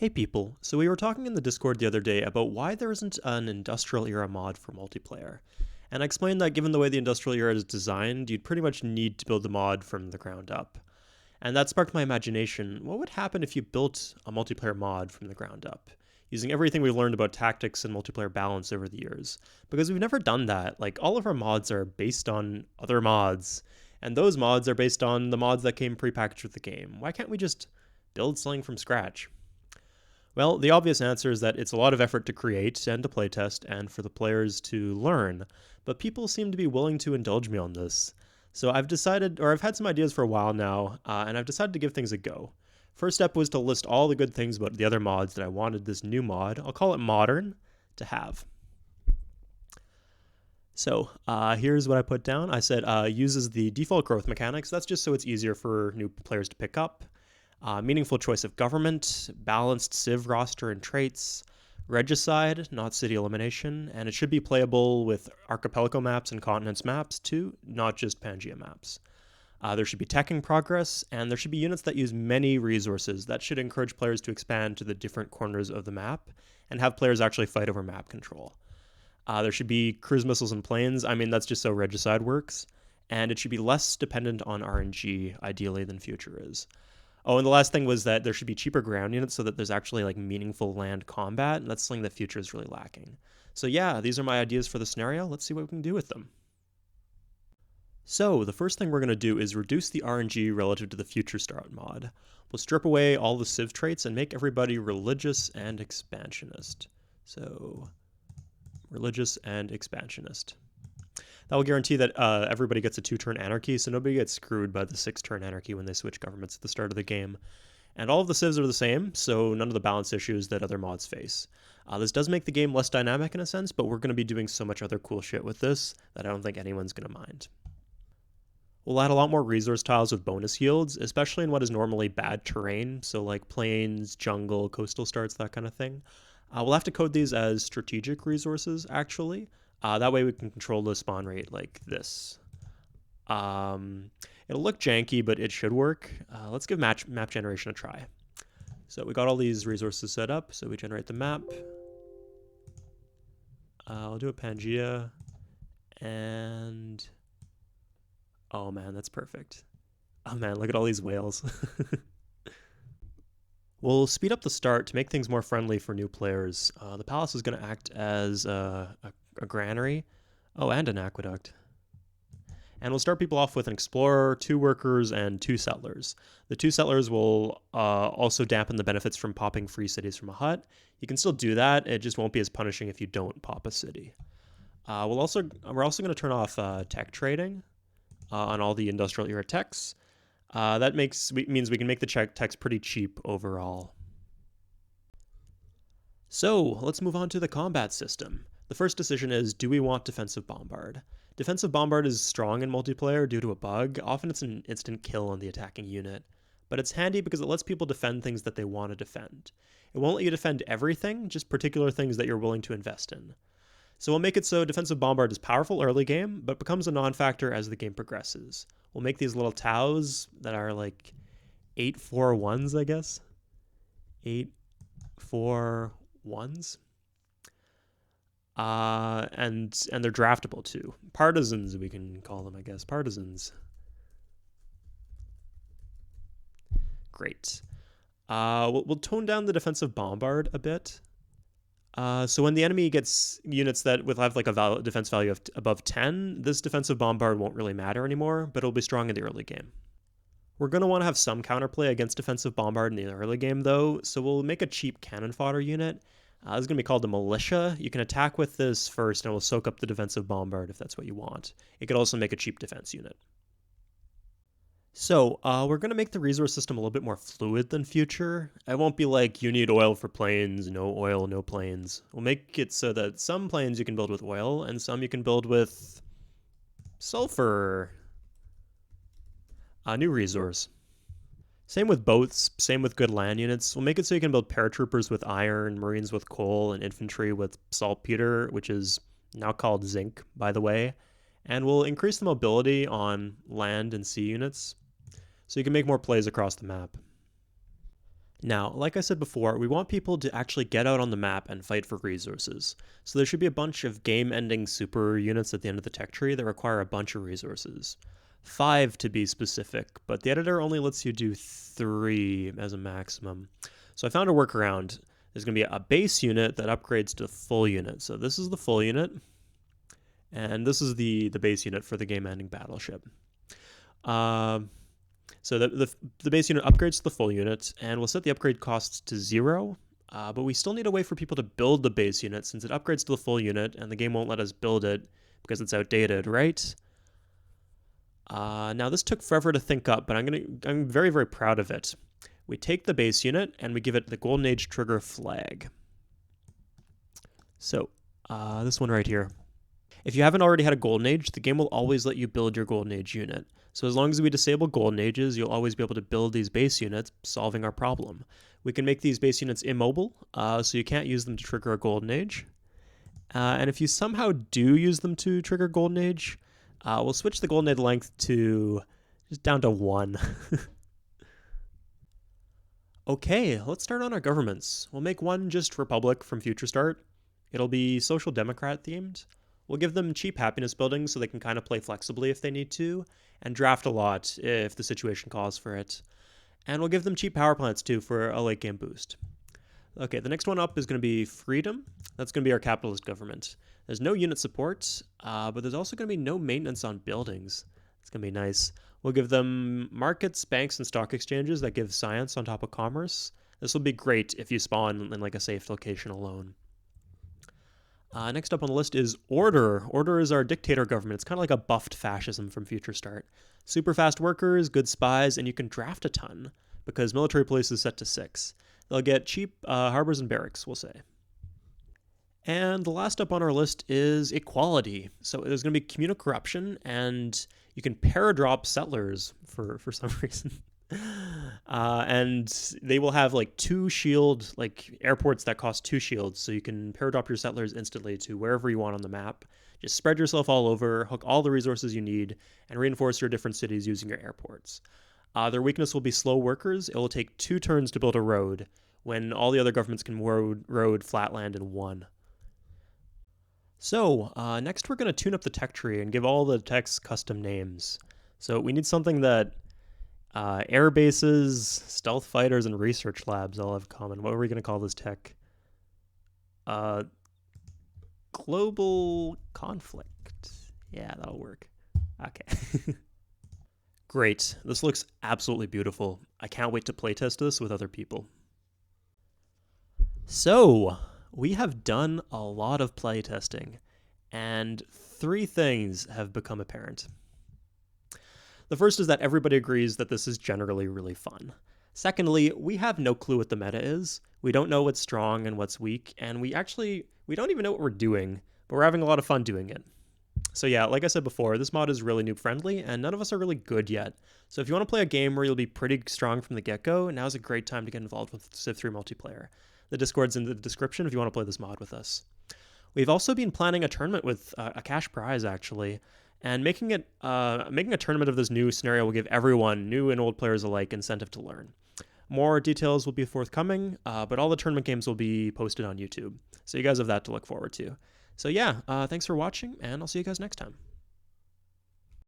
Hey people, so we were talking in the Discord the other day about why there isn't an industrial era mod for multiplayer. And I explained that given the way the industrial era is designed, you'd pretty much need to build the mod from the ground up. And that sparked my imagination. What would happen if you built a multiplayer mod from the ground up? Using everything we've learned about tactics and multiplayer balance over the years. Because we've never done that. Like, all of our mods are based on other mods. And those mods are based on the mods that came prepackaged with the game. Why can't we just build something from scratch? Well, the obvious answer is that it's a lot of effort to create and to playtest and for the players to learn, but people seem to be willing to indulge me on this. So I've had some ideas for a while now, and I've decided to give things a go. First step was to list all the good things about the other mods that I wanted this new mod, I'll call it modern, to have. So here's what I put down. I said uses the default growth mechanics. That's just so it's easier for new players to pick up. Meaningful choice of government, balanced civ roster and traits, regicide, not city elimination, and it should be playable with archipelago maps and continents maps too, not just Pangea maps. There should be tech in progress, and there should be units that use many resources. That should encourage players to expand to the different corners of the map and have players actually fight over map control. There should be cruise missiles and planes. I mean, that's just so regicide works. And it should be less dependent on RNG, ideally, than future is. Oh, and the last thing was that there should be cheaper ground units so that there's actually like meaningful land combat, and that's something that future is really lacking. So yeah, these are my ideas for the scenario. Let's see what we can do with them. So the first thing we're going to do is reduce the RNG relative to the future start mod. We'll strip away all the civ traits and make everybody religious and expansionist. So religious and expansionist. That will guarantee that everybody gets a 2-turn anarchy, so nobody gets screwed by the 6-turn anarchy when they switch governments at the start of the game. And all of the civs are the same, so none of the balance issues that other mods face. This does make the game less dynamic in a sense, but we're going to be doing so much other cool shit with this that I don't think anyone's going to mind. We'll add a lot more resource tiles with bonus yields, especially in what is normally bad terrain, so like plains, jungle, coastal starts, that kind of thing. We'll have to code these as strategic resources, actually. That way we can control the spawn rate like this. It'll look janky, but it should work. Let's give map generation a try. So we got all these resources set up, so we generate the map. I'll do a Pangea, and oh man, that's perfect. Oh man, look at all these whales. We'll speed up the start to make things more friendly for new players. The palace is going to act as a granary. Oh, and an aqueduct. And we'll start people off with an explorer, 2 workers, and 2 settlers. The 2 settlers will also dampen the benefits from popping free cities from a hut. You can still do that, it just won't be as punishing if you don't pop a city. We're also going to turn off tech trading on all the industrial era techs. That means we can make the techs pretty cheap overall. So let's move on to the combat system. The first decision is, do we want defensive bombard? Defensive bombard is strong in multiplayer due to a bug. Often it's an instant kill on the attacking unit, but it's handy because it lets people defend things that they want to defend. It won't let you defend everything, just particular things that you're willing to invest in. So we'll make it so defensive bombard is powerful early game, but becomes a non-factor as the game progresses. We'll make these little taus that are like 8-4-1s, I guess. 8-4-1s. And they're draftable too. Partisans, we can call them, I guess. Partisans. Great. We'll tone down the defensive bombard a bit. So when the enemy gets units that will have like a defense value of above 10, this defensive bombard won't really matter anymore, but it'll be strong in the early game. We're going to want to have some counterplay against defensive bombard in the early game though, so we'll make a cheap cannon fodder unit. This is going to be called the Militia. You can attack with this first and it will soak up the defensive bombard if that's what you want. It could also make a cheap defense unit. So, we're going to make the resource system a little bit more fluid than future. It won't be like, you need oil for planes, no oil, no planes. We'll make it so that some planes you can build with oil, and some you can build with sulfur. A new resource. Same with boats, same with good land units. We'll make it so you can build paratroopers with iron, marines with coal, and infantry with saltpeter, which is now called zinc, by the way. And we'll increase the mobility on land and sea units, so you can make more plays across the map. Now, like I said before, we want people to actually get out on the map and fight for resources. So there should be a bunch of game-ending super units at the end of the tech tree that require a bunch of resources. 5 to be specific, but the editor only lets you do 3 as a maximum. So I found a workaround. There's going to be a base unit that upgrades to full unit. So this is the full unit, and this is the base unit for the game-ending battleship. So the base unit upgrades to the full unit, and we'll set the upgrade costs to 0, but we still need a way for people to build the base unit since it upgrades to the full unit, and the game won't let us build it because it's outdated, right? Now this took forever to think up, but I'm very, very proud of it. We take the base unit, and we give it the Golden Age trigger flag. So, this one right here. If you haven't already had a Golden Age, the game will always let you build your Golden Age unit. So as long as we disable Golden Ages, you'll always be able to build these base units, solving our problem. We can make these base units immobile, so you can't use them to trigger a Golden Age. And if you somehow do use them to trigger Golden Age, we'll switch the Golden Age length to just down to 1. Okay, let's start on our governments. We'll make one just Republic from Future Start. It'll be Social Democrat themed. We'll give them cheap happiness buildings so they can kind of play flexibly if they need to, and draft a lot if the situation calls for it. And we'll give them cheap power plants too for a late game boost. Okay, the next one up is going to be Freedom. That's going to be our capitalist government. There's no unit support, but there's also going to be no maintenance on buildings. It's going to be nice. We'll give them markets, banks, and stock exchanges that give science on top of commerce. This will be great if you spawn in like a safe location alone. Next up on the list is Order. Order is our dictator government. It's kind of like a buffed fascism from Future Start. Super fast workers, good spies, and you can draft a ton because military police is set to 6. They'll get cheap harbors and barracks, we'll say. And the last up on our list is Equality. So there's going to be communal corruption, and you can paradrop settlers for some reason. And they will have like 2 shield, like airports that cost 2 shields, so you can paradrop your settlers instantly to wherever you want on the map. Just spread yourself all over, hook all the resources you need, and reinforce your different cities using your airports. Their weakness will be slow workers. It will take 2 turns to build a road, when all the other governments can road flatland in 1. So, next we're going to tune up the tech tree and give all the techs custom names. So we need something that air bases, stealth fighters, and research labs all have common. What are we going to call this tech? Global conflict. Yeah, that'll work. Okay. Great. This looks absolutely beautiful. I can't wait to playtest this with other people. So, we have done a lot of playtesting, and 3 things have become apparent. The first is that everybody agrees that this is generally really fun. Secondly, we have no clue what the meta is. We don't know what's strong and what's weak, and we don't even know what we're doing, but we're having a lot of fun doing it. So yeah, like I said before, this mod is really noob friendly, and none of us are really good yet. So if you want to play a game where you'll be pretty strong from the get-go, now's a great time to get involved with Civ 3 multiplayer. The Discord's in the description if you want to play this mod with us. We've also been planning a tournament with a cash prize, actually, and making a tournament of this new scenario will give everyone, new and old players alike, incentive to learn. More details will be forthcoming, but all the tournament games will be posted on YouTube. So you guys have that to look forward to. So yeah, thanks for watching, and I'll see you guys next time.